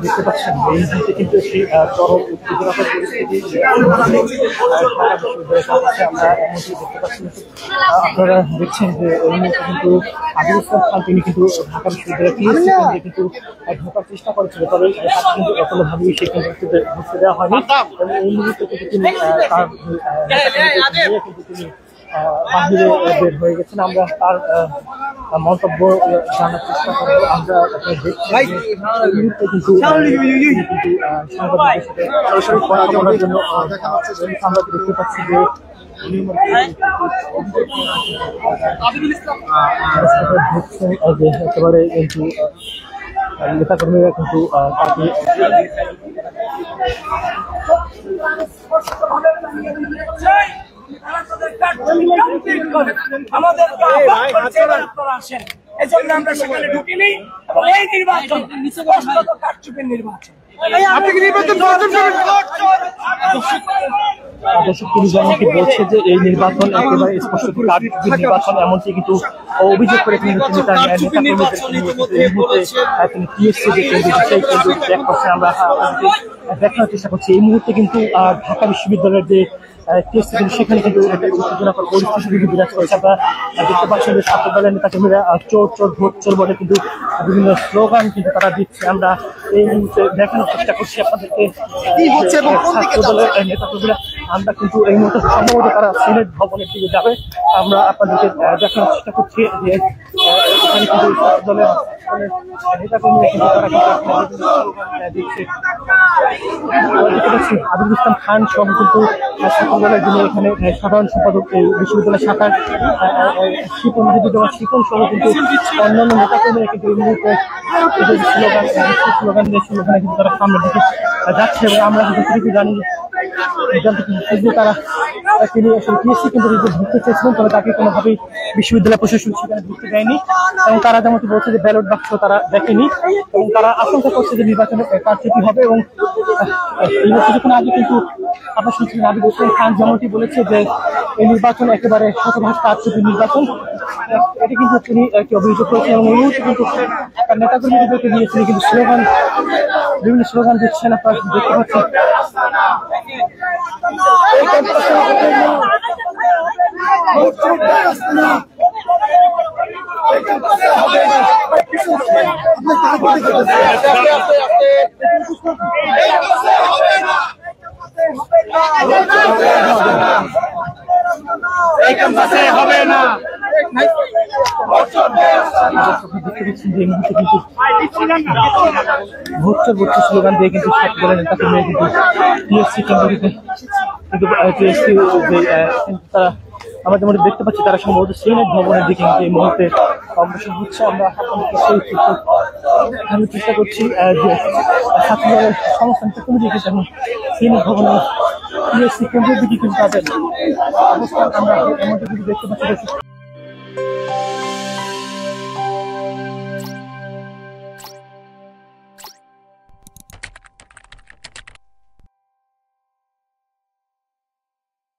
দেখতে পাচ্ছেন এই মুহূর্তে কিন্তু একটি চরম উত্তেজনাকর পরিস্থিতি আমরা এমনটি দেখতে পাচ্ছি। আপনারা দেখছেন যে এই মুহূর্তে কিন্তু আবুল ইসলাম খান তিনি কিন্তু ঢাকা বিশ্ববিদ্যালয়ের পিএইচডি কেন্দ্রে কিন্তু ঢোকার চেষ্টা করেছিল, তবে তাকে কিন্তু কোনোভাবেই সেই কেন্দ্রটিতে ঢুকতে দেওয়া হয়নি এবং এই মুহূর্তে কিন্তু তিনি বাহিরে বের হয়ে গেছেন। আমরা তার মন্তব্য জানার চেষ্টা করবো। আমরা কিন্তু সাংবাদিকদের সাথে সরাসরি কথা বলার জন্য আমরা দেখতে পাচ্ছি যে একেবারে কিন্তু নেতাকর্মীরা কিন্তু তাকে এজন্য আমরা সেখানে ঢুকিনি এবং এই নির্বাচন কারচুপির নির্বাচন। দর্শক তিনি যেমনটি বলছে যে এই নির্বাচন একেবারে স্পষ্ট কারচুপির নির্বাচন, এমনকি কিন্তু অভিযোগ করে তিনি তার তিনি পিএসসি যে কেন্দ্র সেই কেন্দ্র ত্যাগ করছে। আমরা দেখানোর চেষ্টা করছি এই মুহূর্তে কিন্তু ঢাকা বিশ্ববিদ্যালয়ের যে টেস্ট সেখানে কিন্তু উত্তেজনাকর পরিস্থিতি বিরাজ করেছে। আপনারা দেখতে পাচ্ছেন যে ছাত্র দলের নেতাকর্মীরা চোর চোর ভোট চোর বলে কিন্তু বিভিন্ন স্লোগান কিন্তু তারা দিচ্ছে। আমরা এই মুহূর্তে দেখানোর চেষ্টা করছি আপনাদেরকে ছাত্র দলের নেতাকর্মীরা। আমরা কিন্তু এই মুহূর্তে সম্ভবত তারা সিনেট ভবনের দিকে যাবে। আমরা আপনাদেরকে দেখানোর চেষ্টা করছি যে এখানে কিন্তু ছাত্র দলের নেতাকর্মীরা কিন্তু তারা দিচ্ছে। আবুল ইসলাম খান সহ কিন্তু ছাত্রদলের যিনি এখানে সাধারণ সম্পাদক এই বিশ্ববিদ্যালয়ের শাখার শিপন সহ কিন্তু অন্যান্য নেতাকর্মীরা কিন্তু এই মুহূর্তে স্লোগান দিয়ে সেখানে কিন্তু তারা সামনের দিকে যাচ্ছে এবং আমরা কিন্তু জানি তারা তিনি আসলে পিএসসি কিন্তু ঢুকতে চেয়েছিলেন, তবে তাকে কোনোভাবেই বিশ্ববিদ্যালয় প্রশাসন সেখানে ঢুকতে দেয়নি এবং তারা যেমনটি বলছে যে ব্যালট বাক্স তারা দেখেনি এবং তারা আশঙ্কা করছে যে নির্বাচনে কারচুপি হবে। এবং এই কিছুক্ষণ আগে কিন্তু আপনার শুনছিলেন আবুল ইসলাম খান যেমনটি বলেছে যে এই নির্বাচন একেবারে শতভাগ কারচুপি নির্বাচন, এটি কিন্তু তিনি একটি অভিযোগ করেছেন এবং এই মুহূর্তে কিন্তু তার নেতাকর্মীদেরকে নিয়ে তিনি কিন্তু বিভিন্ন স্লোগান দিচ্ছেন। আপনারা দেখতে পাচ্ছেন হবে না। ভোটচোর ভোটচোর স্লোগান দিয়ে কিন্তু ছাত্র দলের নেতাকর্মীরা কিন্তু পিএসসি কেন্দ্রটিতে কিন্তু তারা আমরা যেমন দেখতে পাচ্ছি তারা সম্ভবত সিনেট ভবনের দিকে কিন্তু এই মুহূর্তে অগ্রসর হচ্ছে। আমরা দেখানোর চেষ্টা করছি যে ছাত্র দলের সংস্থান কমিটি কিন্তু এখন সিনেট ভবনের পিএসসি কেন্দ্রের দিকে কিন্তু তাদের অবস্থান আমরা এমনটি কিন্তু দেখতে পাচ্ছি।